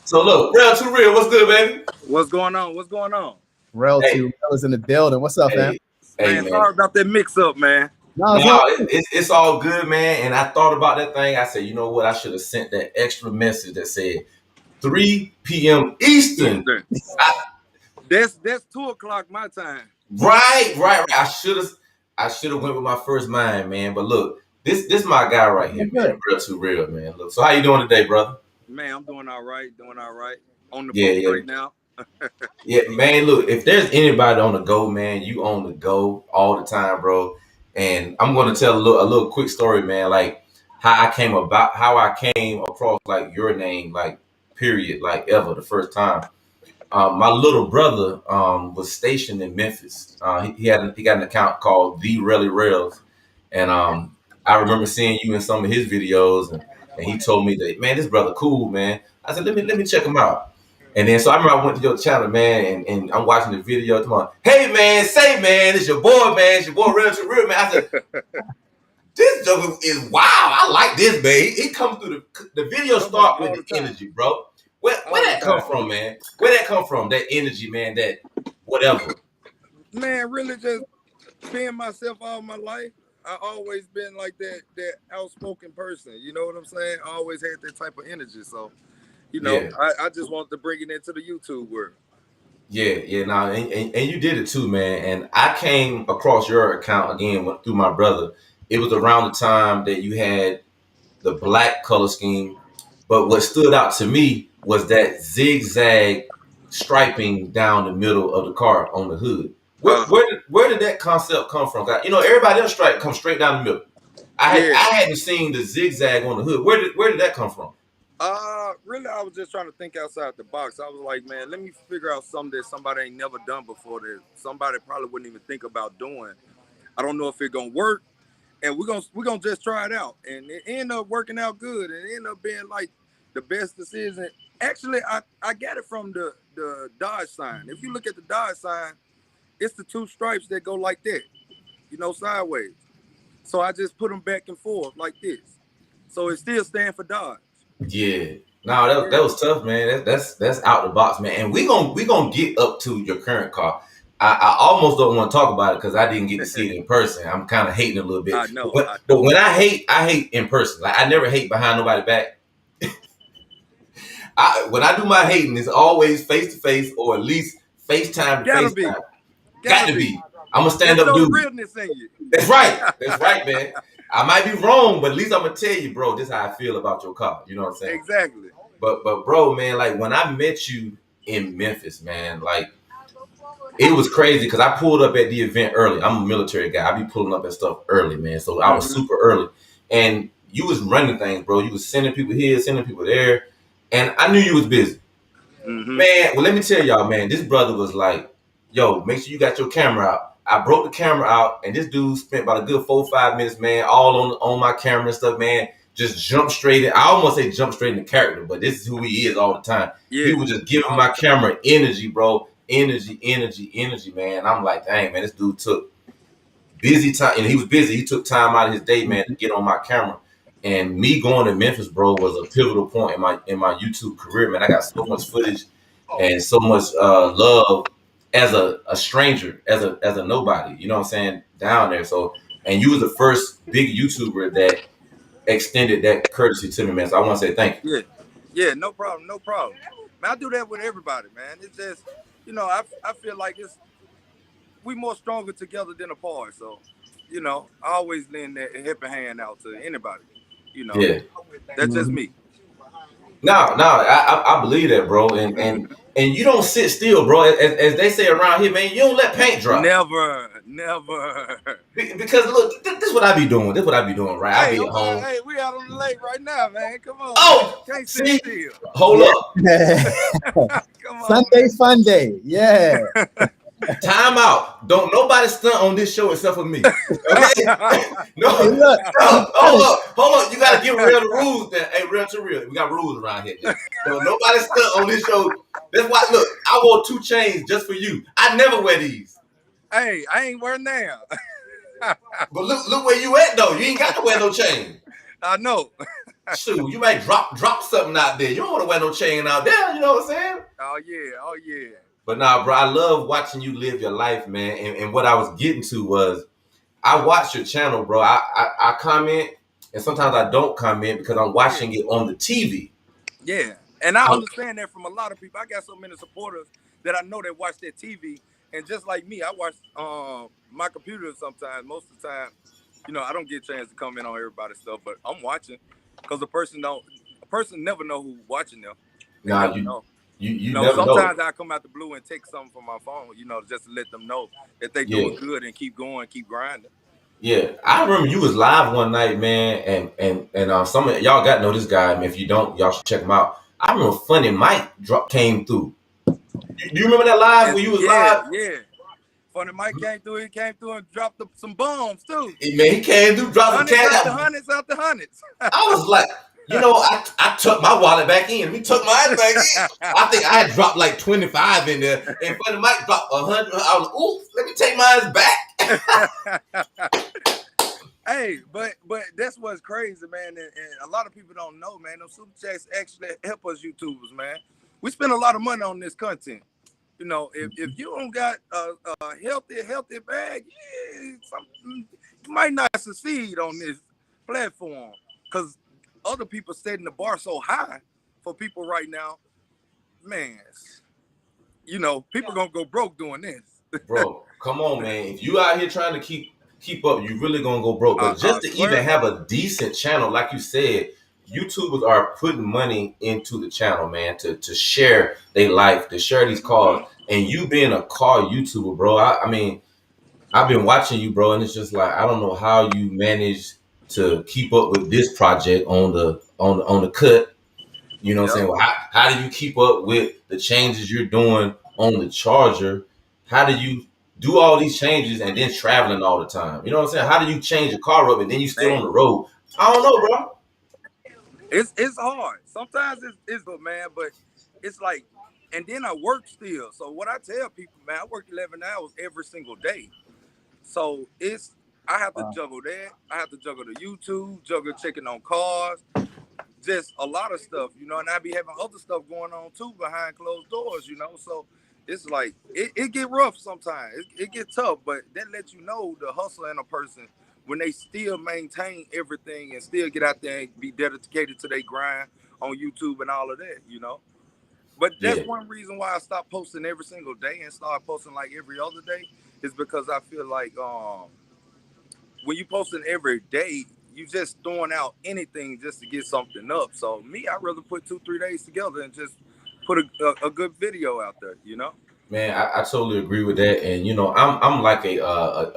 So look, real too real. What's good, baby? What's going on? What's going on? Rell Hey, too. Rell is in the building. What's up, man? hey, hey, Man, man. sorry about that mix up, man. No, No, it's all it's all good, man. And I thought about that thing. I said, you know what? I should have sent that extra message that said 3 p.m. Eastern. Eastern. I- That's 2 o'clock my time. right. I should have went with my first mind, man. But look, this my guy right here, man. good. Real too real, man. Look, so how you doing today, brother? Man, I'm doing all right. Doing all right. On the Yeah, boat yeah. right now. Yeah, man. Look, if there's anybody on the go, man, you on the go all the time, bro. And I'm going to tell a little quick story, man. Like how I came across like your name, like period, like ever the first time. My little brother was stationed in Memphis. He got an account called the Rell, and I remember seeing you in some of his videos, and he told me that, man, this brother cool, man. I said, let me check him out. And then so I remember I went to your channel, man, and I'm watching the video. Come on, hey man, say man, it's your boy, man, it's your boy Real to Real, man. I said, this joker is wow. I like this, man. He comes through the video Come on, start with all the the time. energy, bro. Where All the that come time. from, man? Where that come from? That energy, man. That whatever. Man, really just being myself all my life. I always been like that outspoken person. You know what I'm saying? I always had that type of energy. So, Yeah, I just wanted to bring it into the YouTube world. yeah. Now, and you did it too, man. And I came across your account again through my brother. It was around the time that you had the black color scheme, but what stood out to me was that zigzag striping down the middle of the car on the hood. Where Uh-huh. where did that concept come from? 'Cause, everybody else stripe comes straight down the middle. Yeah. I hadn't seen the zigzag on the hood. Where did that come from? Really, I was just trying to think outside the box. I was like, man, let me figure out something that somebody ain't never done before that somebody probably wouldn't even think about doing. I don't know if it gonna work, and we're gonna just try it out. And it ended up working out good, and it ended up being like the best decision. Actually, I got it from the Dodge sign. If you look at the Dodge sign, it's the two stripes that go like that, sideways. So I just put them back and forth like this. So it still stands for Dodge. Yeah. No, that was tough, man. That's out the box, man. And we gonna get up to your current car. I almost don't want to talk about it because I didn't get to see it in person. I'm kind of hating a little bit. I know, But, I but know. when I hate in person. Like I never hate behind nobody back. When I do my hating, it's always face to face or at least FaceTime to Gotta be. FaceTime. Got Gotta to be. be. I'm a stand That up show the dude. realness in you. That's right. That's right, man. I might be wrong, but at least I'm gonna tell you, bro. This is how I feel about your car. You know what I'm saying? Exactly. But bro, man, like when I met you in Memphis, man, like it was crazy because I pulled up at the event early. I'm a military guy. I be pulling up at stuff early, man. So I was Mm-hmm. super early, and you was running things, bro. You was sending people here, sending people there, and I knew you was busy, Mm-hmm. man. Well, let me tell y'all, man. This brother was like, "Yo, make sure you got your camera out." I broke the camera out, and this dude spent about a good 4 or 5 minutes, man, all on my camera and stuff, man. Just jump straight in. I almost say jump straight in the character, but this is who he is all the time. He Yeah. was just giving my camera energy, bro. Energy, man. I'm like, dang, man, this dude took busy time, and he was busy. He took time out of his day, man, to get on my camera. And me going to Memphis, bro, was a pivotal point in my YouTube career, man. I got so much footage and so much love as a stranger, as a nobody. You know what I'm saying? Down there. So, and you was the first big YouTuber that extended that courtesy to me, man. So I want to say thank you. Yeah. Yeah. No problem. No problem. Man, I do that with everybody, man. It's just, I feel like we more stronger together than apart. So, I always lend that helping hand out to anybody. You know, Yeah. that's just me. No, I believe that, bro. And you don't sit still, bro. As they say around here, man, you don't let paint dry. Never. Because look, this is what I be doing. This is what I be doing, right? I Hey, be at home. hey, we out on the lake right now, man. Come on, man. Oh, Can't sit see, still. hold up, Yeah. Come on, Sunday man. fun day. Yeah. time out. Don't nobody stunt on this show except for me. Okay? No, Hey, look. hold up. You gotta give real the rules. Then, hey, real to real. We got rules around here. Then. So nobody stunt on this show. That's why. Look, I wore 2 chains just for you. I never wear these. Hey, I ain't wearing now. But look where you at though. You ain't got to wear no chain. I know. Shoot, you might drop something out there. You don't want to wear no chain out there. You know what I'm saying? Oh yeah, oh yeah. But nah, bro, I love watching you live your life, man. And what I was getting to was I watch your channel, bro. I comment, and sometimes I don't comment because I'm Yeah. watching it on the TV. Yeah, and I understand that from a lot of people. I got so many supporters that I know that watch their TV, and just like me, I watch my computer sometimes. Most of the time, I don't get a chance to comment on everybody's stuff, but I'm watching because a person never know who's watching them. They Nah, never you know. you you never know. Sometimes I come out the blue and take something from my phone, just to let them know that they Yeah, doing good and keep going, keep grinding. yeah. I remember you was live one night, man, and some of y'all got to know this guy. Man, if you don't, y'all should check him out. I remember Funny Mike came through. Do you remember that live And where you was yeah, live? yeah. Funny Mike came through. He came through and dropped some bombs too. Man, he came through, dropped some Hundreds cash after out. hundreds after hundreds. I was like, I tucked my wallet back in. We took mine back in. I think I had dropped like 25 in there. And Funny Mike dropped 100. I was, ooh, let me take mine back. Hey, but that's what's crazy, man. And a lot of people don't know, man. Those super chats actually help us YouTubers, man. We spend a lot of money on this content. If you don't got a healthy bag, you might not succeed on this platform because other people setting the bar so high for people right now. Man, people gonna go broke doing this. Bro, come on, man. If you out here trying to keep up, you really gonna go broke. But I just to even swear. have a decent channel, like you said, YouTubers are putting money into the channel, man, to share their life, to share these cars. And you being a car YouTuber, bro, I mean, I've been watching you, bro, and it's just like I don't know how you manage to keep up with this project on the cut. You know what I'm Yep. saying? Well, how do you keep up with the changes you're doing on the charger? How do you do all these changes and then traveling all the time? You know what I'm saying? How do you change your car up and then you still Man, on the road? I don't know, bro. it's hard. Sometimes it's good, man, but it's like, and then I work still. So what I tell people, man, I work 11 hours every single day. So I have to Wow. juggle that. I have to juggle the YouTube, juggle checking on cars, just a lot of stuff, and I be having other stuff going on too behind closed doors. So it's like it get rough sometimes. It get tough, but that lets you know the hustle in a person when they still maintain everything and still get out there and be dedicated to their grind on YouTube and all of that. But that's Yeah, one reason why I stopped posting every single day and start posting like every other day is because I feel like when you posting every day, you just throwing out anything just to get something up. So me, I'd rather put 2-3 days together and just put a good video out there. man, I totally agree with that. And I'm like a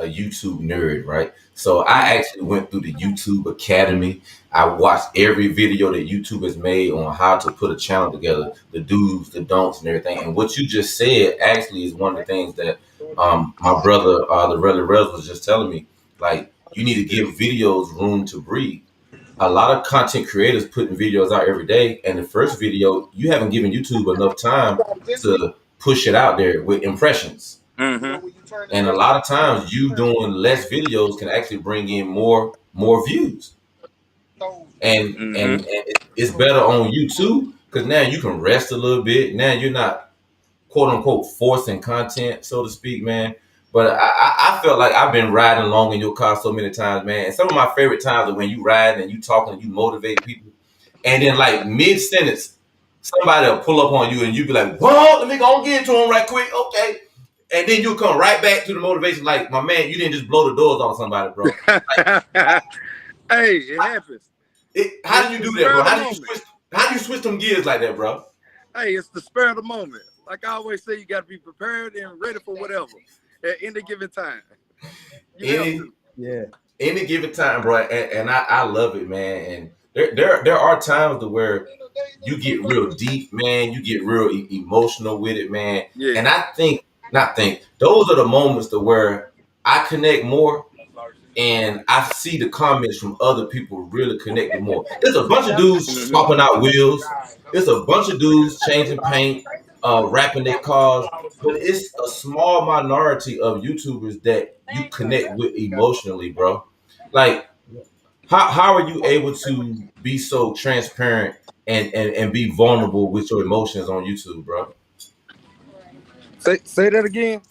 YouTube nerd, right? So I actually went through the YouTube Academy. I watched every video that YouTube has made on how to put a channel together, the do's, the don'ts, and everything. And what you just said actually is one of the things that my brother, the Rell was just telling me. Like, you need to give videos room to breathe. A lot of content creators putting videos out every day, and the first video you haven't given YouTube enough time to push it out there with impressions. Mm-hmm. And a lot of times, you doing less videos can actually bring in more views, and Mm-hmm. it's better on YouTube because now you can rest a little bit. Now you're not quote unquote forcing content, so to speak, man. But I felt like I've been riding along in your car so many times, man. And some of my favorite times are when you riding and you talking and you motivate people. And then like mid sentence, somebody will pull up on you and you be like, "Whoa, let me go and get to him right quick, okay." And then you'll come right back to the motivation, like, my man, you didn't just blow the doors off somebody, bro. Hey, it happens. How do It's you the do that, spur bro? of the moment. How do you switch them gears like that, bro? Hey, it's the spur of the moment. Like I always say, you got to be prepared and ready for whatever at any given time. You have Any to. Yeah. any given time, bro, and I love it, man. And there are times to where you get real deep, man. You get real emotional with it, man. Yeah. And I think, not think, those are the moments to where I connect more, and I see the comments from other people really connecting more. There's a bunch of dudes Mm-hmm. swapping out wheels. There's a bunch of dudes changing paint, wrapping their cars. But it's a small minority of YouTubers that you connect with emotionally, bro. Like, how are you able to be so transparent and be vulnerable with your emotions on YouTube, bro? Say that again.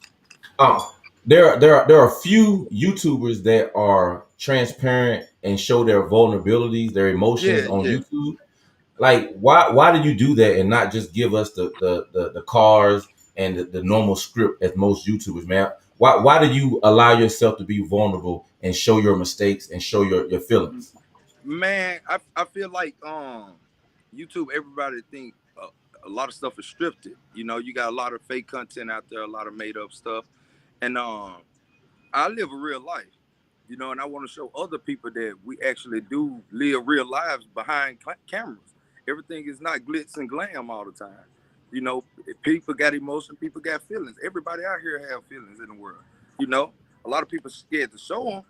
Um, there are a few YouTubers that are transparent and show their vulnerabilities, their emotions Yeah, on yeah. YouTube. Like, why do you do that and not just give us the cars and the normal script as most YouTubers, man? Why do you allow yourself to be vulnerable and show your mistakes and show your feelings? Man, I feel like YouTube, everybody think a lot of stuff is scripted. You know, you got a lot of fake content out there, a lot of made up stuff, and I live a real life. You know, and I want to show other people that we actually do live real lives behind cameras. Everything is not glitz and glam all the time. You know, people got emotion, people got feelings. Everybody out here have feelings in the world. You know, a lot of people scared to show them,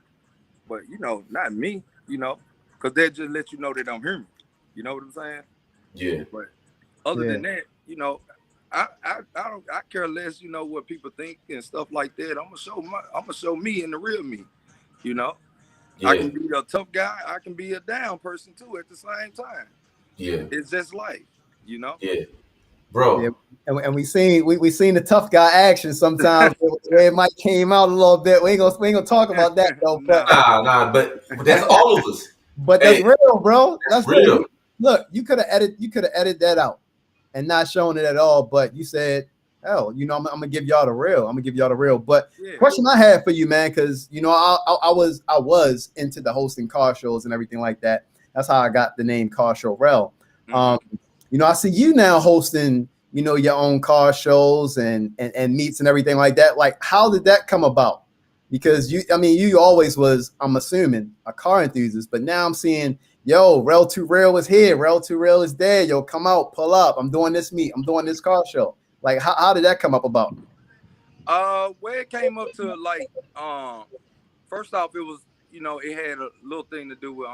but you know, not me. You know, because they just let you know they don't hear me. You know what I'm saying? Yeah, But other Yeah. than that, you know, I care less. You know what people think and stuff like that. I'm gonna show me and the real me. You know, I yeah, can be a tough guy. I can be a down person too at the same time. yeah, It's just life. You know. yeah, Yeah. bro. And we seen the tough guy action sometimes where it might came out a little bit. We ain't gonna talk about that though. But Nah. But that's all of us. but that's Hey, real, bro. that's That's real. real. Look, you could have edited that out and not shown it at all. But you said, hell, I'm gonna give y'all the real. I'm gonna give y'all the real. But Yeah. question I had for you, man, because I was into the hosting car shows and everything like that. That's how I got the name Car Show Rell. Mm-hmm. I see you now hosting, your own car shows and meets and everything like that. Like, how did that come about? Because you always was, I'm assuming, a car enthusiast, but now I'm seeing, yo, Rell to Rail is here, Rell to Rail is there. Yo, come out, pull up. I'm doing this meet. I'm doing this car show. Like, how did that come up about? Where it came up to, like, first off, it was, you know, it had a little thing to do with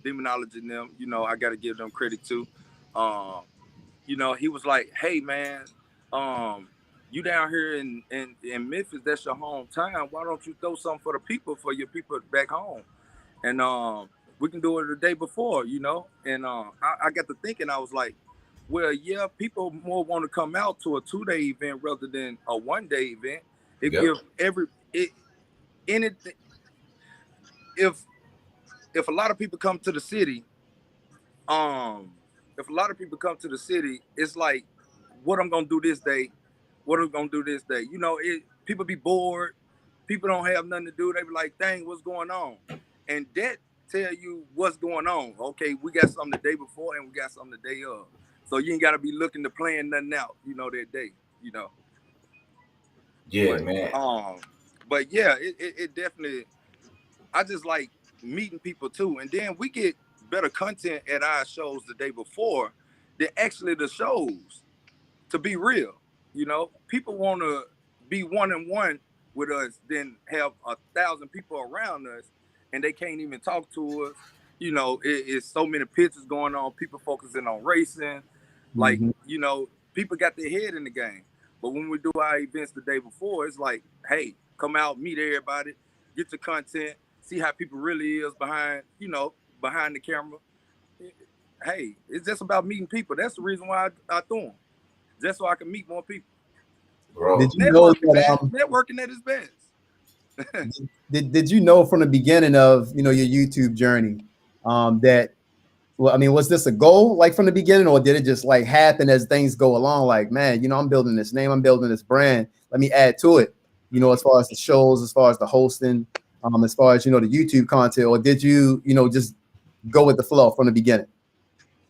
demonology and them. You know, I got to give them credit too. Um, you know, he was like, "Hey, man, um, you down here in Memphis? That's your hometown. Why don't you throw something for the people, for your people back home? And we can do it the day before, you know." And I got to thinking, I was like, well, yeah, people more want to come out to a 2-day event rather than a 1-day event. It Yep. give anything if a lot of people come to the city, um, if a lot of people come to the city, it's like, what I'm gonna do this day, what I'm gonna do this day. You know, people be bored, people don't have nothing to do. They be like, dang, what's going on? And that tell you what's going on. Okay, we got something the day before and we got something the day of. So you ain't gotta be looking to plan nothing out, you know, that day, you know. Yeah, But man. um, but yeah, it definitely, I just like meeting people too. And then we get better content at our shows the day before than actually the shows, to be real. You know, people want to be one-on-one with us than have 1,000 people around us and they can't even talk to us. You know, it's so many pictures going on, people focusing on racing. Like, Mhm. you know, people got their head in the game. But when we do our events the day before, it's like, hey, come out, meet everybody, get your content, see how people really is behind, you know, behind the camera. Hey, it's just about meeting people. That's the reason why I threw them, just so I can meet more people. Did Bro. you know Networking, that? man. Networking at its best. Did you know from the beginning of your YouTube journey that, well, I mean, was this a goal like from the beginning, or did it just like happen as things go along? Like, man, I'm building this name, I'm building this brand. Let me add to it. As far as the shows, as far as the hosting, as far as the YouTube content, or did you just go with the flow from the beginning?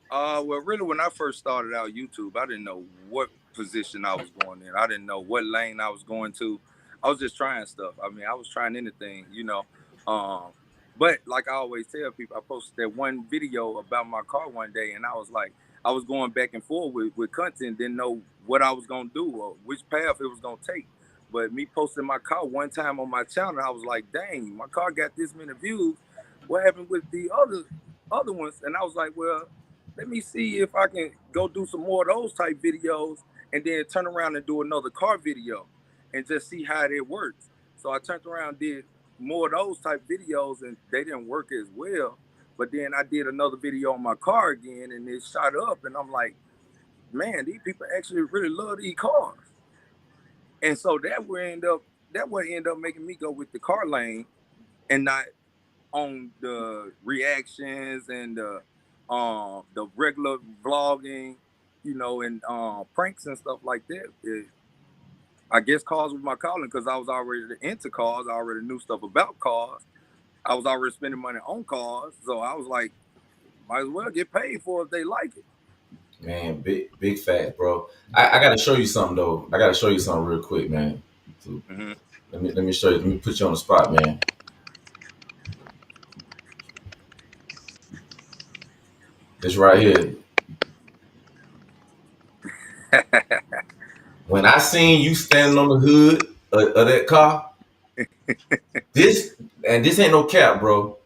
Well, really, when I first started out YouTube, I didn't know what position I was going in. I didn't know what lane I was going to. I was just trying stuff. I mean, I was trying anything, you know. Um, but like I always tell people, I posted that one video about my car one day, and I was like, I was going back and forth with content, didn't know what I was gonna do or which path it was gonna take. But me posting my car one time on my channel, I was like, dang, my car got this many views. What happened with the other ones? And I was like, well, let me see if I can go do some more of those type videos and then turn around and do another car video and just see how it works. So I turned around, did more of those type videos, and they didn't work as well. But then I did another video on my car again, and it shot up, and I'm like, man, these people actually really love these cars. And so that would end up making me go with the car lane and not on the reactions and the regular vlogging, and pranks and stuff like that. I guess cars was my calling because I was already into cars. I already knew stuff about cars. I was already spending money on cars, so I was like, might as well get paid for it if they like it. Man, big facts, bro. I gotta show you something though. I gotta show you something real quick, man. So Mm-hmm. let me show you. Let me put you on the spot, man. This right here. When I seen you standing on the hood of that car, this ain't no cap, bro.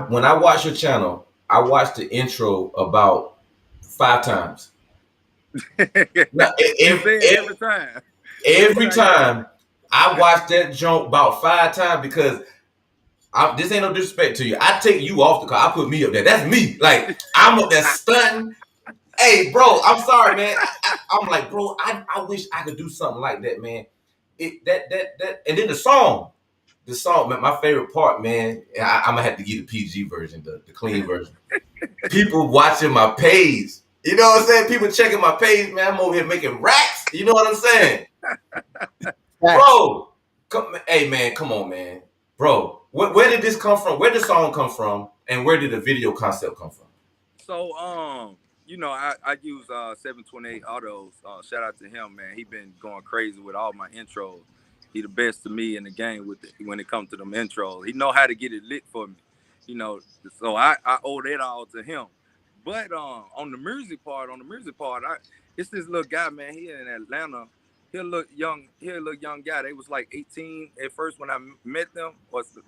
When I watch your channel, I watched the intro about 5 times. Now, You say it every time. Every every time you watch time I watch that joke about 5 times because this ain't no disrespect to you. I take you off the car. I put me up there. That's me. Like I'm up there stunting. Hey, bro, I'm sorry, man. I'm like, bro, I wish I could do something like that, man. And then the song, man, my favorite part, man. I'm gonna have to get the PG version, the clean version. People watching my page. You know what I'm saying? People checking my page, man. I'm over here making racks. You know what I'm saying? Bro, hey man, come on, man, bro. Where did this come from? Where did the song come from? And where did the video concept come from? So, I use 728 Autos. Shout out to him, man. He been going crazy with all my intros. He the best to me in the game when it comes to them intros. He know how to get it lit for me, you know. So I owe that all to him. But on the music part, it's this little guy, man. He in Atlanta. He a little young guy. They was like 18 at first when I met them.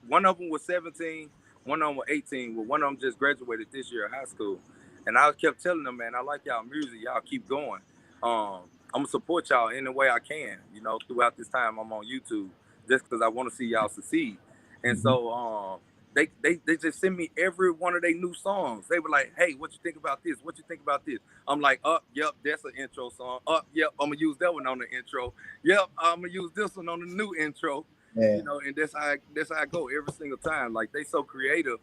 One of them was 17, one of them was 18. Well, one of them just graduated this year of high school. And I kept telling them, man, I like y'all music. Y'all keep going. I'm gonna support y'all any way I can. Throughout this time I'm on YouTube, just because I want to see y'all succeed. And Mhm. so they just send me every one of their new songs. They were like, hey, what you think about this? What you think about this? I'm like, yep, that's an intro song. Yep, I'm gonna use that one on the intro. Yep, I'm gonna use this one on the new intro. Yeah. And that's how I go every single time. Like, they so creative.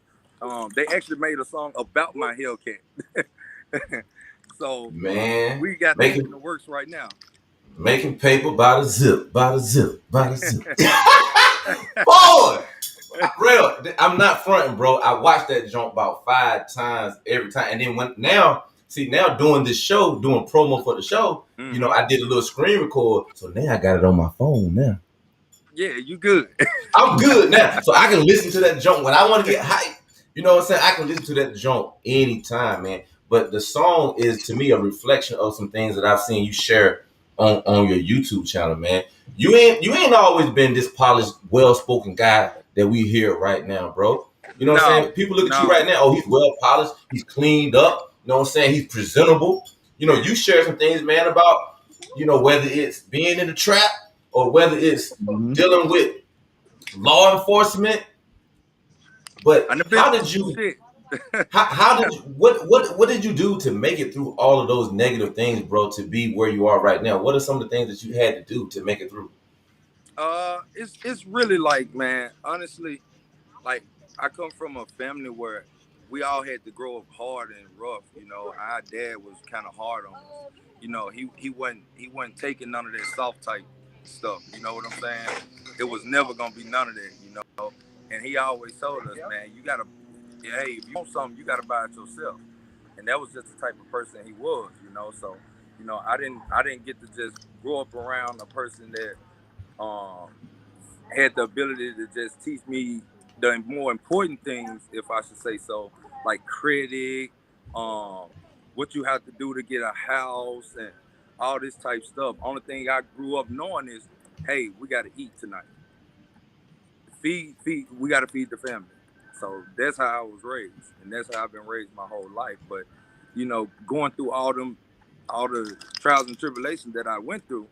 They actually made a song about my Hellcat. So Man, we got that in making the works right now. making paper by the zip, by the zip, by the zip. Boy, real. I'm not fronting, bro. I watched that jump about 5 times every time, and then now doing this show, doing promo for the show. Mm-hmm. I did a little screen record, so now I got it on my phone now. Yeah, you good. I'm good now. So I can listen to that junk when I want to get hyped. You know what I'm saying? I can listen to that junk anytime, man. But the song is to me a reflection of some things that I've seen you share on your YouTube channel, man. You ain't always been this polished, well spoken guy that we hear right now, bro. You know what I'm No, saying? People look at you no. right now, oh, he's well polished, he's cleaned up, you know what I'm saying? He's presentable. You share some things, man, about, whether it's being in the trap or whether it's Mhm. dealing with law enforcement. But I done been how through did some you? shit. How did you? What did you do to make it through all of those negative things, bro? To be where you are right now. What are some of the things that you had to do to make it through? It's really like, man, honestly, like, I come from a family where we all had to grow up hard and rough. Our dad was kind of hard on us. He wasn't taking none of that soft type stuff. You know what I'm saying? It was never gonna be none of that. And he always told us, man, you gotta, hey, if you want something, you gotta buy it yourself. And that was just the type of person he was. So I didn't get to just grow up around a person that um had the ability to just teach me the more important things, if I should say so, like credit, um, what you have to do to get a house, and all this type stuff. Only thing I grew up knowing is, hey, we got to eat tonight. Feed. We got to feed the family. So that's how I was raised, and that's how I've been raised my whole life. But going through all the trials and tribulations that I went through,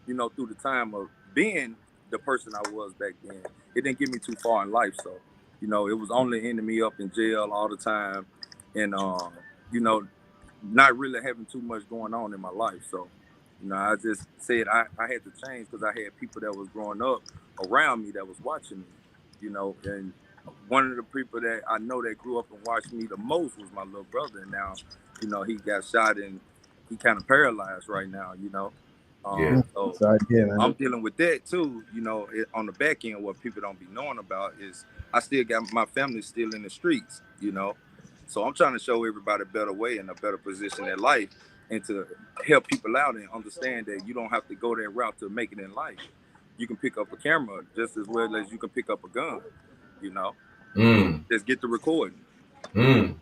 through the time of being the person I was back then, it didn't get me too far in life. So, it was only ending me up in jail all the time, and you know, not really having too much going on in my life. So, I just said I had to change because I had people that was growing up around me that was watching me, and one of the people that I know that grew up and watched me the most was my little brother. And now, he got shot and he kind of paralyzed right now. Yeah. So Sorry, yeah, man. I'm dealing with that too. On the back end, what people don't be knowing about is I still got my family still in the streets. So I'm trying to show everybody a better way and a better position in life, and to help people out and understand that you don't have to go that route to make it in life. You can pick up a camera just as well as you can pick up a gun. You know, Mm. just get the recording. Mm.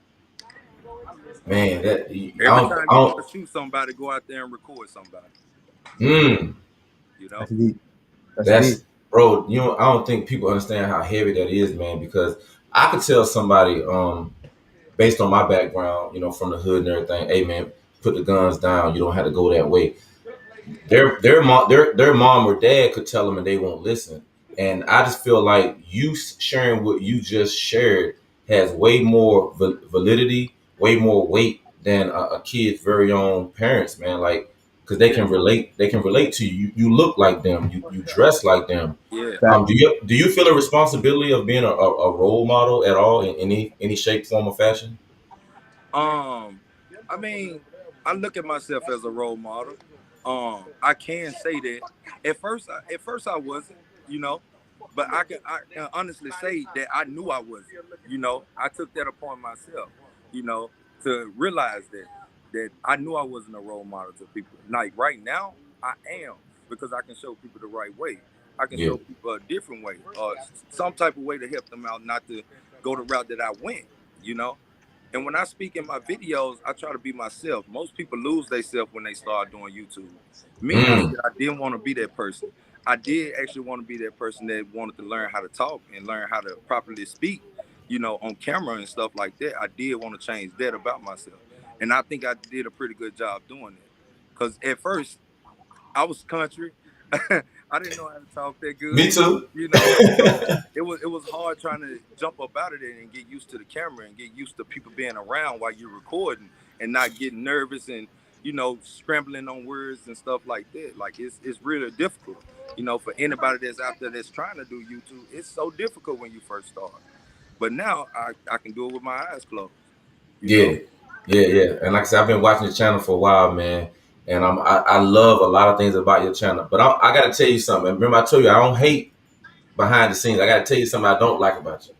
Man, that Every time I you want don't. to shoot somebody, go out there and record somebody. Mm. You know. That's deep. That's deep. That's bro. I don't think people understand how heavy that is, man. Because I could tell somebody, based on my background, from the hood and everything, hey man, put the guns down. You don't have to go that way. Their mom or dad could tell them and they won't listen. And I just feel like you sharing what you just shared has way more validity, way more weight than a kid's very own parents, man. Like, because they Yeah. can relate. They can relate to you. You look like them. You dress like them. Yeah. Fact. Do you feel a responsibility of being a role model at all in any shape, form, or fashion? I mean, I look at myself as a role model. I can say that at first I wasn't, you know, but I can honestly say that I knew I wasn't. I took that upon myself, you know, to realize that I knew I wasn't a role model to people. Like right now, I am, because I can show people the right way. I can Yeah. show people a different way, or some type of way to help them out, not to go the route that I went. You know, and when I speak in my videos, I try to be myself. Most people lose themselves when they start doing YouTube. Me, I Mm. said I didn't want to be that person. I did actually want to be that person that wanted to learn how to talk and learn how to properly speak, on camera and stuff like that. I did want to change that about myself. And I think I did a pretty good job doing that. Because at first, I was country. I didn't know how to talk that Me good, too. so it was hard trying to jump up out of there and get used to the camera and get used to people being around while you're recording and not getting nervous and scrambling on words and stuff like that. Like it's really difficult, for anybody that's out there that's trying to do YouTube. It's so difficult when you first start. But now I can do it with my eyes closed. You know. Yeah, yeah. And like I said, I've been watching the channel for a while, man. And I love a lot of things about your channel. But I got to tell you something. Remember, I told you I don't hate behind the scenes. I got to tell you something I don't like about you.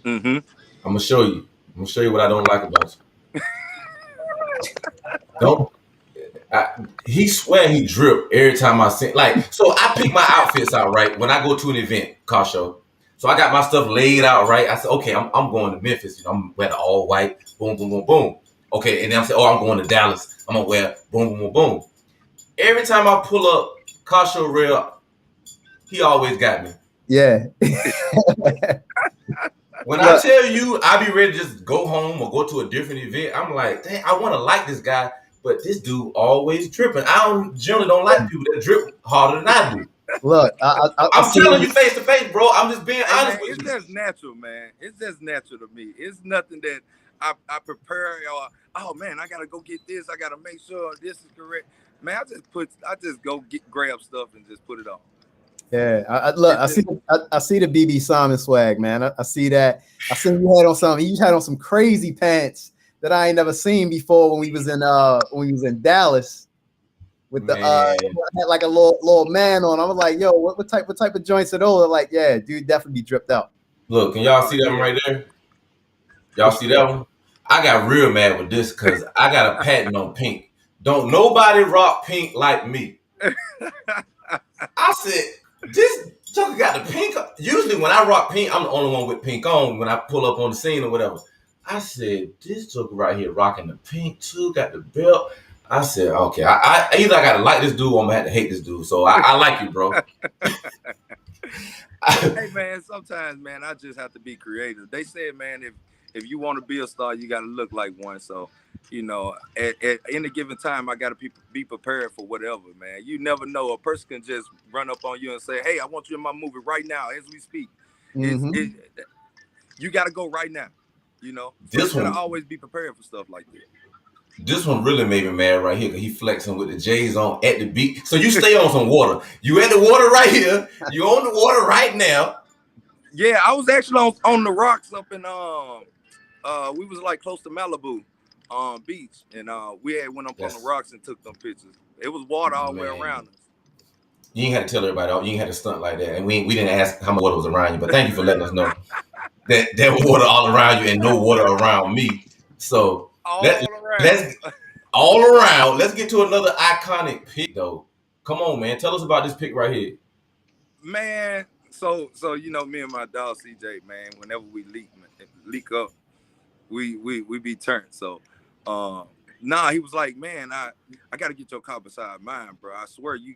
Mm-hmm. I'm gonna show you. I'm gonna show you what I don't like about you. Don't. He swear he drip every time I see. Like, so I pick my outfits out right when I go to an event, car show. So I got my stuff laid out right. I said, okay, I'm going to Memphis. I'm wearing all white. Boom, boom, boom, boom. Okay, and then I'm saying, oh, I'm going to Dallas. I'm gonna wear boom, boom, boom, boom. Every time I pull up car show Rell, he always got me. Yeah. When I Look, tell you I be ready to just go home or go to a different event, I'm like, dang, I want to like this guy, but this dude always dripping. I generally don't like people that drip harder than I do. look. I I'm see. telling you face to face, bro. I'm just being Hey man, honest with it's you. just natural, man. It's just natural to me. It's nothing that I prepare or oh man, I gotta go get this. I gotta make sure this is correct. Man, I just go grab stuff and just put it on. Yeah, look. It's just I see the BB Simon swag, man. I see that. I see you had on some. You had on some crazy pants that I ain't never seen before when we was in Dallas with the Man, had like a little man on. I was like, yo, what type of joints are those? Like, yeah, dude, definitely be dripped out. look, can y'all oh see that one yeah. right there? Y'all For see sure. that one? I got real mad with this because I got a patent on pink. Don't nobody rock pink like me. I said, this Joker got the pink. Usually when I rock pink, I'm the only one with pink on when I pull up on the scene or whatever. I said, this Joker right here rocking the pink too, got the belt. I said, okay, I either I gotta like this dude or I'm gonna have to hate this dude. So I like you, bro. Hey man, sometimes man, I just have to be creative. They said, man, if you want to be a star, you got to look like one. So, at any given time, I got to be prepared for whatever, man. You never know. A person can just run up on you and say, "Hey, I want you in my movie right now, as we speak." Mm-hmm. You got to go right now. So you This got to one, always be prepared for stuff like that. this one really made me mad right here because he flexing with the J's on at the beach. So you stay on some water. You at the water right here. You on the water right now. Yeah, I was actually on the rocks up in we was like close to Malibu beach, and we had went up on the That's rocks and took them pictures. It was water all the way man. around us. You ain't had to tell everybody. You ain't had to stunt like that. And we didn't ask how much water was around you. But thank you for letting us know that there was water all around you and no water around me. So let All around. let's all around. Let's get to another iconic pick though. Come on, man. Tell us about this pick right here. Man, so me and my dog CJ, man, whenever we leak up, we be turned. So he was like, man, I gotta get your car beside mine, bro. I swear you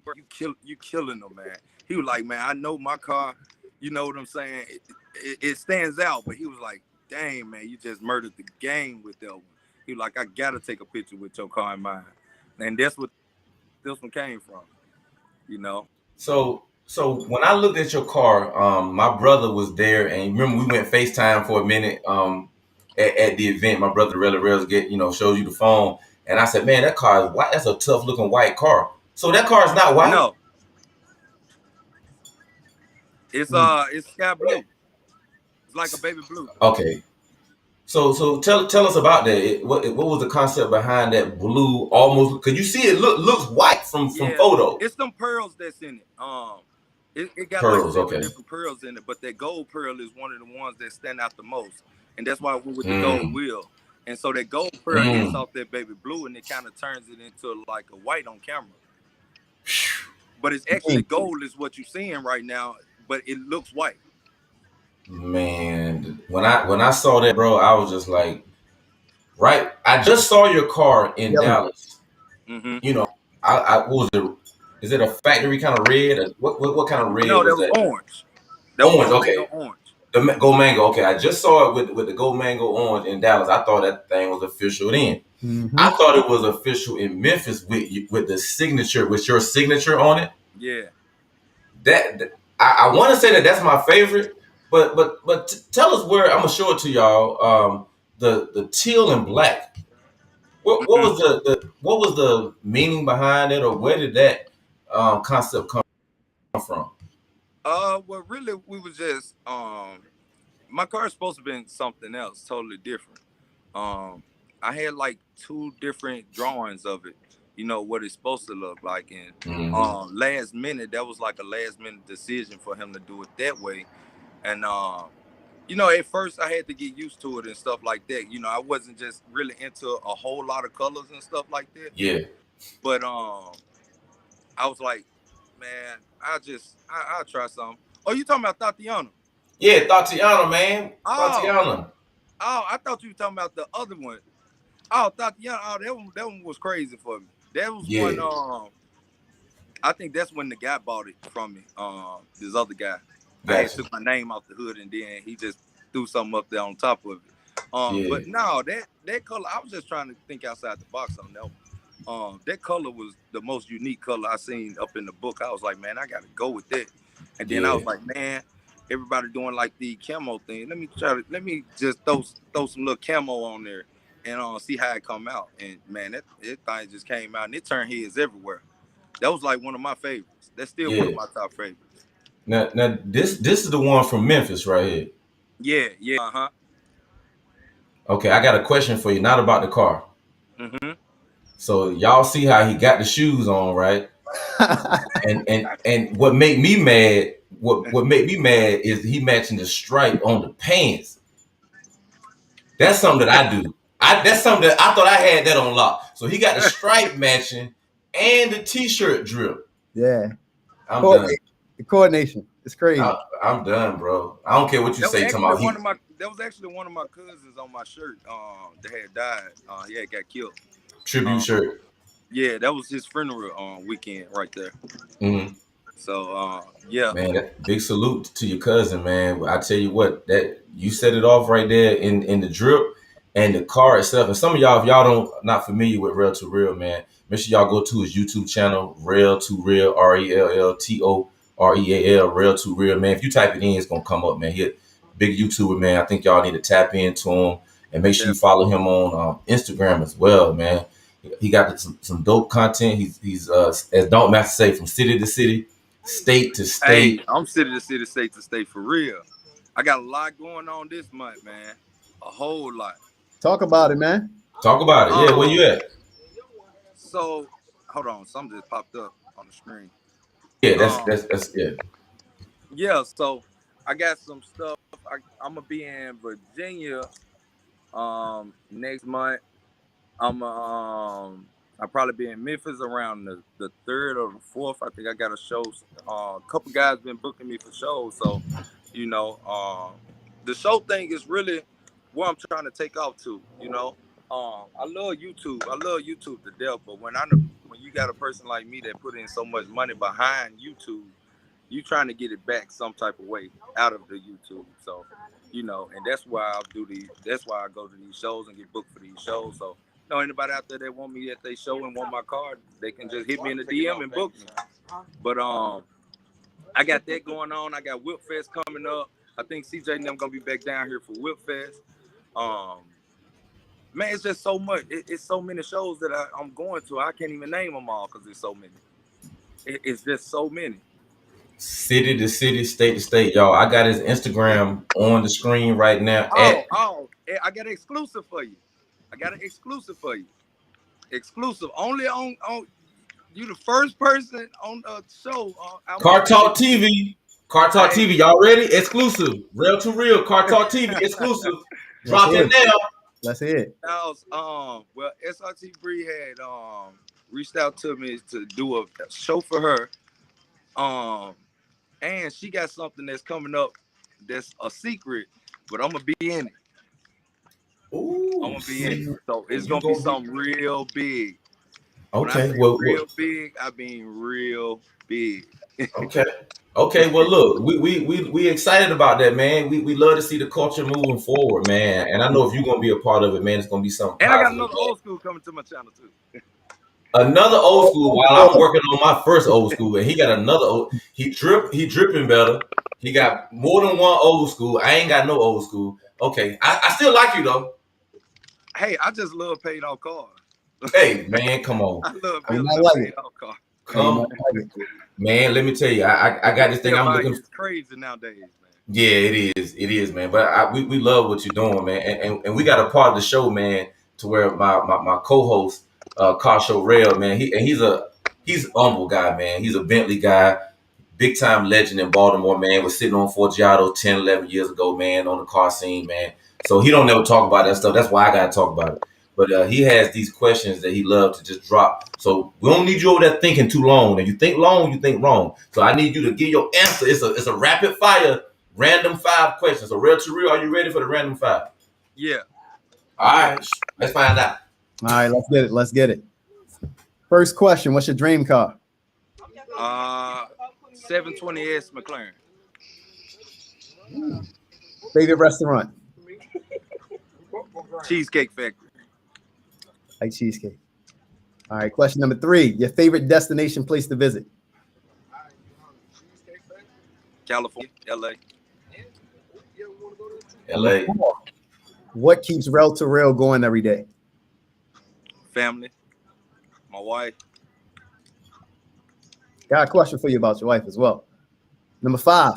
killing them, man. He was like, man, I know my car, you know what I'm saying? It stands out, but he was like, dang, man, you just murdered the game with that one. He was like, I gotta take a picture with your car in mine. And that's what this one came from. So when I looked at your car, my brother was there, and remember we went FaceTime for a minute at the event. My brother Rell shows you the phone, and I said, man, that car is white. That's a tough looking white car. So that car is not white. No, it's sky blue. It's like a baby blue. Okay. So tell us about that. What was the concept behind that blue almost? Because you see it looks white from Yeah, photos. it's some pearls that's in it. It got like Pearls. seven Okay. different pearls in it, but that gold pearl is one of the ones that stand out the most, and that's why I went with the gold Mm, wheel. And so that gold pearl hits mm. off that baby blue, and it kind of turns it into like a white on camera. But it's actually gold is what you're seeing right now, but it looks white. Man, when I saw that, bro, I was just like, right. I just saw your car in Yelling. Dallas. Mm-hmm. You know, I what was it? Is it a factory kind of red? Or what kind of red No, that was was that? orange. That was Orange. Go Mango Okay. orange. The Go Mango. Okay, I just saw it with the Go Mango orange in Dallas. I thought that thing was official then. Mm-hmm. I thought it was official in Memphis with the signature, with your signature on it. Yeah. I want to say that that's my favorite, but tell us where I'm gonna show it to y'all. The teal and black. What Mm-hmm. was what was the meaning behind it, or where did that concept come from? Well, really, we was just my car's supposed to be something else, totally different. Um, I had like two different drawings of it, what it's supposed to look like. And Hmm. last minute, that was like a last minute decision for him to do it that way. And at first I had to get used to it and stuff like that. I wasn't just really into a whole lot of colors and stuff like that. Yeah, But I was like, man, I'll try something. Oh, you talking about Tatiana? yeah, Tatiana, man, Oh, Tatiana. I thought you were talking about the other one. Oh, Tatiana. Oh, that one was crazy for me. That was one. Yeah, I think that's when the guy bought it from me. This other guy. I had gotcha. took my name off the hood and then he just threw something up there on top of it. Yeah, But no, that color. I was just trying to think outside the box on that one. That color was the most unique color I seen up in the book. I was like, man, I gotta go with that. And then I yeah, was like, man, everybody doing like the camo thing. Let me just throw some little camo on there and see how it come out. And man, that thing just came out and it turned heads everywhere. That was like one of my favorites. That's still one of yeah. my top favorites. Now this is the one from Memphis right here. Yeah, yeah, uh-huh. Okay, I got a question for you, not about the car. Mm-hmm. So y'all see how he got the shoes on, right? And what made me mad, what made me mad is he matching the stripe on the pants. That's something that I do. That's something that I thought I had that on lock. So he got the stripe matching and the t-shirt drip. Yeah. I'm done. The coordination. It's crazy. I'm done, bro. I don't care what you say. Tomorrow he That was actually one of my cousins on my shirt. That had died. He had got killed. tribute Um, shirt. yeah, that was his funeral weekend right there. Mm-hmm. So yeah, Man, big salute to your cousin, man. I tell you what, that you set it off right there in the drip and the car itself. And some of y'all, if y'all don't not familiar with Rell to Real, man, make sure y'all go to his YouTube channel, Rell to Real, RELLTOREAL, Rell to Real, man. If you type it in, it's gonna come up, man. He a big YouTuber, man. I think y'all need to tap into him and make sure you follow him on Instagram as well, man. He got some dope content. He's as Don't Master say, from city to city, state to state. hey, I'm city to city, state to state for real. I got a lot going on this month, man. A whole lot. Talk about it, man. Talk about it. Yeah, where you at? So hold on, something just popped up on the screen. Yeah, that's yeah. Yeah, so I got some stuff. I'm gonna be in Virginia next month. I'll probably be in Memphis around the 3rd or the 4th. I think I got a show. A couple guys been booking me for shows, so you know, the show thing is really what I'm trying to take off to. You know, I love YouTube. I love YouTube to death, but when you got a person like me that put in so much money behind YouTube, you trying to get it back some type of way out of the YouTube. So, you know, and that's why that's why I go to these shows and get booked for these shows. So, you know, anybody out there that want me at their show and want my card, they can just hit me in the DM and book me. But I got that going on. I got Whip Fest coming up. I think CJ and them gonna be back down here for Whip Fest. Man, it's just so much. It's so many shows that I'm going to. I can't even name them all because there's so many. It's just so many. City to city, state to state, y'all. I got his Instagram on the screen right now. I got an exclusive for you. Exclusive. Only on you the first person on the show. Car Talk TV. Car Talk TV. Y'all ready? Exclusive. Rell to Real. Car Talk TV. Exclusive. Drop it now. Let's hear it. Well, SRT Bree had reached out to me to do a show for her. And she got something that's coming up that's a secret, but I'm gonna be in it. Ooh, I'm gonna be in it. So it's gonna be something real big. Okay, real big, I mean real big. Okay, well, look, we excited about that, man. We love to see the culture moving forward, man. And I know if you're gonna be a part of it, man, it's gonna be something. And positive, I got another old school coming to my channel too. Another old school. While I'm working on my first old school, and he got another old. He dripping better. He got more than one old school. I ain't got no old school. Okay, I still like you though. Hey, I just love paid off cars. Hey, man, come on. I love paid off cars. Come, man. Let me tell you, I got this thing. I'm looking. It's crazy nowadays, man. Yeah, it is, man. But we love what you're doing, man. And we got a part of the show, man, to where my co-host, Car Show Rell, man. He's a humble guy, man. He's a Bentley guy, big time legend in Baltimore, man. Was sitting on Forgiato 10, 11 years ago, man, on the car scene, man. So he don't never talk about that stuff. That's why I gotta talk about it. But he has these questions that he loves to just drop. So we don't need you over there thinking too long. And you think long, you think wrong. So I need you to give your answer. It's a rapid fire, random 5 questions. So Rell to Real, are you ready for the random 5? Yeah. All right, let's find out. All right, let's get it. First question: what's your dream car? 720S McLaren. Favorite restaurant? Cheesecake Factory. Like cheesecake. All right, question number 3: your favorite destination place to visit? California, LA. LA. What keeps Rell to Real going every day? Family. My wife. Got a question for you about your wife as well. Number 5: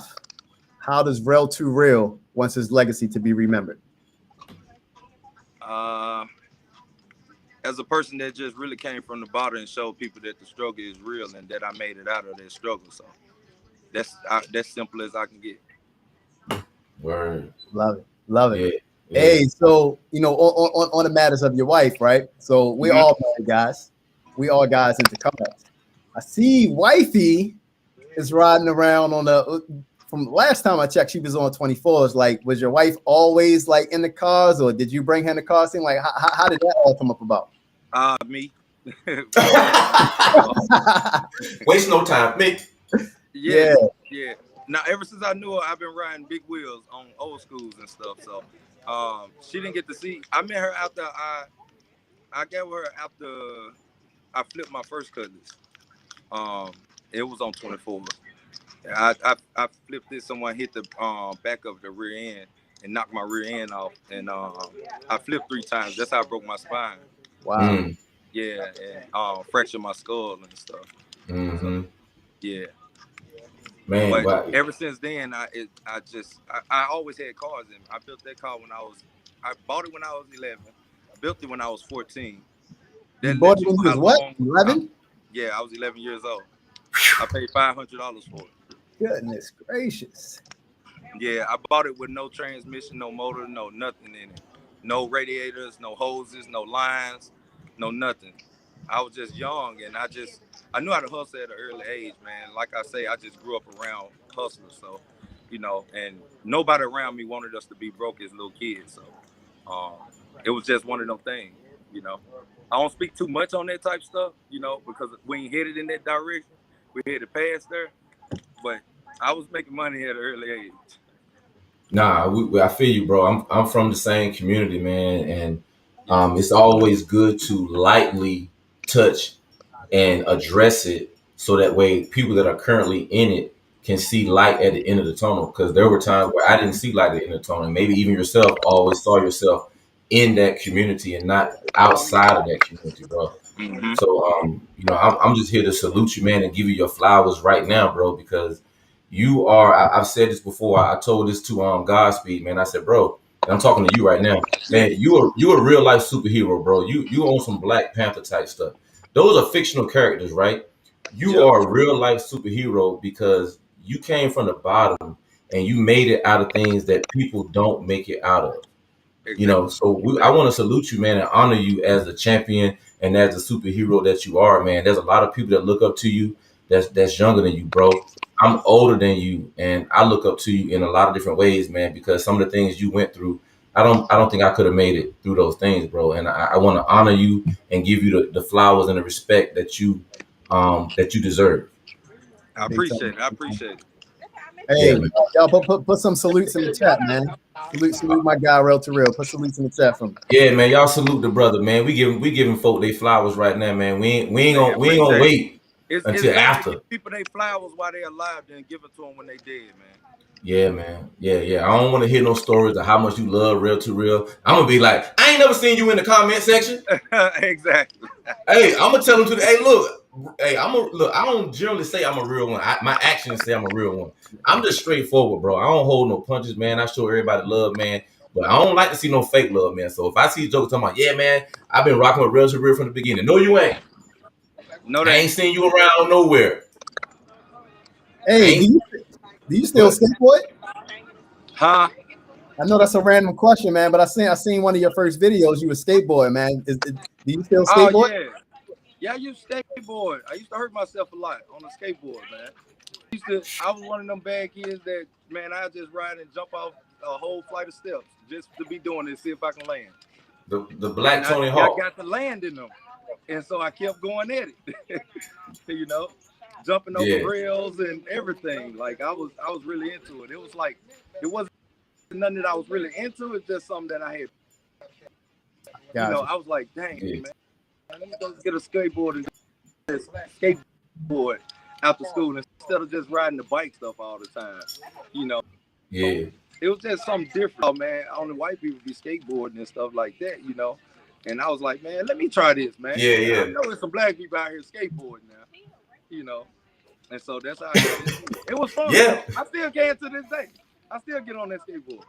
how does Rell to Real wants his legacy to be remembered? As a person that just really came from the bottom and showed people that the struggle is real and that I made it out of that struggle. So that's simple as I can get. Word. Love it. Yeah. Hey, so on the matters of your wife, right? So we all married guys. We all guys into cars. I see wifey is riding around on from last time I checked, she was on 24s. Like, was your wife always like in the cars, or did you bring her in the car scene? Like, how did that all come up about? Me. Waste no time, me. Yeah, yeah. Now, ever since I knew her, I've been riding big wheels on old schools and stuff. So, she didn't get to see. I met her after I got her after I flipped my first cutlass. Um, it was on 24. I flipped it. Someone hit the back of the rear end and knocked my rear end off, and I flipped 3 times. That's how I broke my spine. Wow. Mm. Yeah, and fractured my skull and stuff. So Mm-hmm. yeah. Man, But wow. ever since then, I always had cars, and I built that car when I bought it when I was 11, built it when I was 14. You That bought lets it you when know you was how what? long. 11? Yeah, I was 11 years old. I paid $500 for it. Goodness gracious. Yeah, I bought it with no transmission, no motor, no nothing in it, no radiators, no hoses, no lines, no nothing. I was just young, and I knew how to hustle at an early age, man. Like I say, I just grew up around hustlers, so and nobody around me wanted us to be broke as little kids, so um, it was just one of them things, you know. I don't speak too much on that type stuff, because we ain't headed in that direction. We headed past there, but I was making money at an early age. Nah, I feel you, bro. I'm from the same community, man, and Yeah. it's always good to lightly touch and address it so that way people that are currently in it can see light at the end of the tunnel. Because there were times where I didn't see light at the end of the tunnel. And maybe even yourself always saw yourself in that community and not outside of that community, bro. Mm-hmm. So, I'm just here to salute you, man, and give you your flowers right now, bro, because you are. I've said this before. I told this to Godspeed, man. I said, bro, and I'm talking to you right now, Yeah. man. You a real life superhero, bro. You own some Black Panther type stuff. Those are fictional characters, right? You Yeah. are a real life superhero because you came from the bottom and you made it out of things that people don't make it out of. Exactly. So I Exactly. want to salute you, man, and honor you as a champion and as a superhero that you are, man. There's a lot of people that look up to you that's younger than you, bro. I'm older than you, and I look up to you in a lot of different ways, man, because some of the things you went through, I don't think I could have made it through those things, bro. And I want to honor you and give you the flowers and the respect that you deserve. I Big time. appreciate it. I appreciate it. Yeah, Hey, man. y'all put some salutes in the chat, man. Salute my guy, Rell to Real. Put salutes in the chat from me. Yeah, man. Y'all salute the brother, man. We giving folk their flowers right now, man. Hey, I We ain't gonna appreciate it. wait It's until better to after. give people their flowers while they're alive than give it to them when they dead, Yeah, man. Yeah. I don't want to hear no stories of how much you love Real to Real. I'm gonna be like, I ain't never seen you in the comment section. man. Exactly. Hey, I'm gonna tell them hey, look. Hey, look. I don't generally say I'm a real one. My actions say I'm a real one. I'm just straightforward, bro. I don't hold no punches, man. I show everybody love, man. But I don't like to see no fake love, man. So if I see jokers talking about, yeah, man, I've been rocking with Real to Real from the beginning. No, you ain't. Know I that. ain't seen you around nowhere. I Hey, ain't do you still what? skateboard? Huh? I know that's a random question, man, but I seen one of your first videos. You were skateboarding, man. Do you still Oh skateboard? yeah. Yeah, I used to skateboard. I used to hurt myself a lot on the skateboard, man. I was one of them bad kids that, man, I just ride and jump off a whole flight of steps just to be doing it, see if I can land. The And Black I Tony I Hawk. got to land in them. And so I kept going at it. you know, Jumping over Yeah, rails and everything. Like I was really into it. It was like it wasn't nothing that I was really into, it's just something that I had. Gotcha. I was like, dang, yeah, man, let me go get a skateboard and just skateboard after school instead of just riding the bike stuff all the time. You know, yeah, it was just something different, man. Only white people be skateboarding and stuff like that. And I was like, man, let me try this, man. yeah, I yeah, know there's some black people out here skateboarding now, you know. And so that's how I got into it. It was fun yeah, though. I still can to this day. I still get on that skateboard.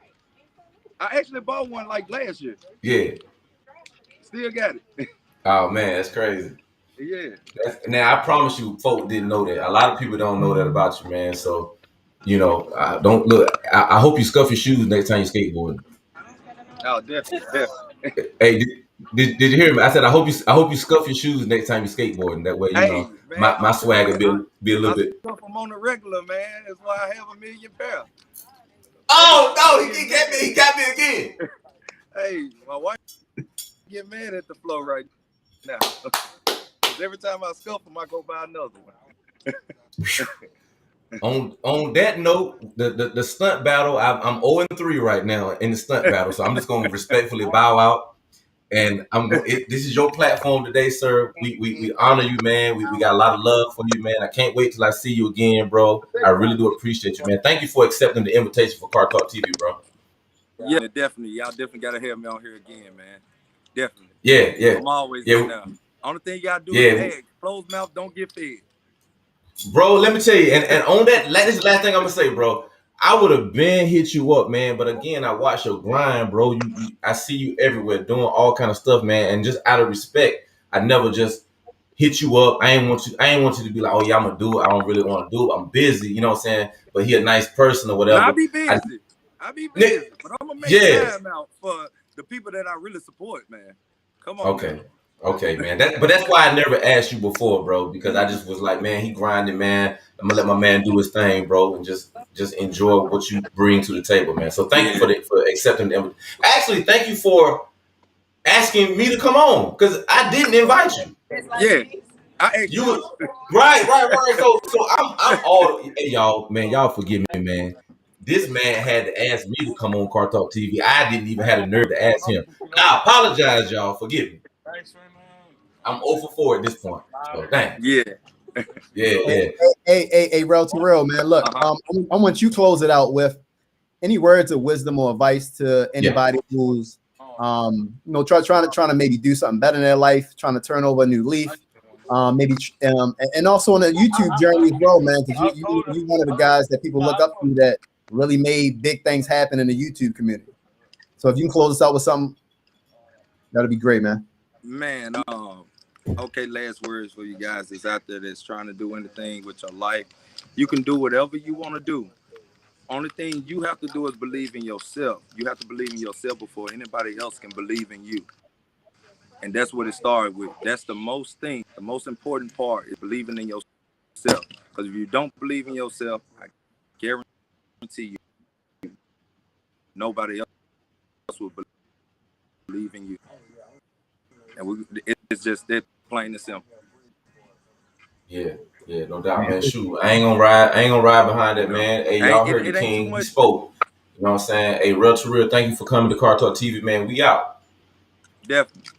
I actually bought one like last year. yeah. Still got it. Oh man, that's crazy. Yeah. Now I promise you, folk didn't know that. A lot of people don't know that about you, man. So, don't look. I hope you scuff your shoes next time you skateboarding. Oh, definitely, definitely. Hey, did you hear me? I said I hope you scuff your shoes next time you skateboarding. That way, Hey, man, my I'm telling swag you, will be a little I bit. stuff them on the regular, man. That's why I have a million pair. Hey, Oh I no, get he mad. got me again. Hey, my wife get mad at the flow right now. Because every time I scuff them, I go buy another one. On that note, the stunt battle, I'm 0-3 right now in the stunt battle, so I'm just gonna respectfully bow out. And this is your platform today, sir. We honor you, man. We got a lot of love for you, man. I can't wait till I see you again, bro. I really do appreciate you, man. Thank you for accepting the invitation for Car Talk TV, bro. Yeah, definitely. Y'all definitely gotta have me on here again, man. Definitely. Yeah, yeah, I'm always in yeah, there. Only thing y'all do is yeah. ask. Closed mouth, don't get fed. Bro, let me tell you, and on that, this is the last thing I'm gonna say, bro. I would have been hit you up, man, but again, I watch your grind, bro. I see you everywhere doing all kind of stuff, man. And just out of respect, I never just hit you up. I ain't want you to be like, oh yeah, I'm gonna do it. I don't really want to do it. I'm busy, you know what I'm saying? But he a nice person or Now I whatever. be I, busy. I be busy, but I'm gonna make yeah, time out for the people that I really support, man. Come on now. okay. Okay, man. But that's why I never asked you before, bro, because I just was like, man, he grinding, man. I'm gonna let my man do his thing, bro, and just enjoy what you bring to the table, man. So thank you Yeah, for accepting the invitation. Actually, thank you for asking me to come on because I didn't invite you. yeah. I asked You you. was right. So I'm all hey y'all, man. Y'all forgive me, man. This man had to ask me to come on Car Talk TV. I didn't even have the nerve to ask him. I apologize, y'all. Forgive me. I'm 0 for 4 at this point. So dang. Yeah. Yeah, Hey, yeah. hey, Rell to Rell, man. Look, Uh-huh. I want you close it out with any words of wisdom or advice to Yeah. anybody who's trying to maybe do something better in their life, trying to turn over a new leaf, and also on a YouTube journey as well, man, because you one of the guys that people look up to that really made big things happen in the YouTube community. So if you can close us out with something, that'd be great, man. Man, okay, last words for you guys that's out there that's trying to do anything with your life. You can do whatever you want to do. Only thing you have to do is believe in yourself. You have to believe in yourself before anybody else can believe in you. And that's what it started with. That's the most important part is believing in yourself. Because if you don't believe in yourself, I guarantee you, nobody else will believe in you. And it's just that plain and simple. Yeah. Yeah, no doubt, man. Shoot, I ain't gonna ride behind that, No, man. Hey, y'all heard the it ain't too king. He much. spoke. You know what I'm saying? Hey, real to real, thank you for coming to Car Talk TV, man. We out. Definitely.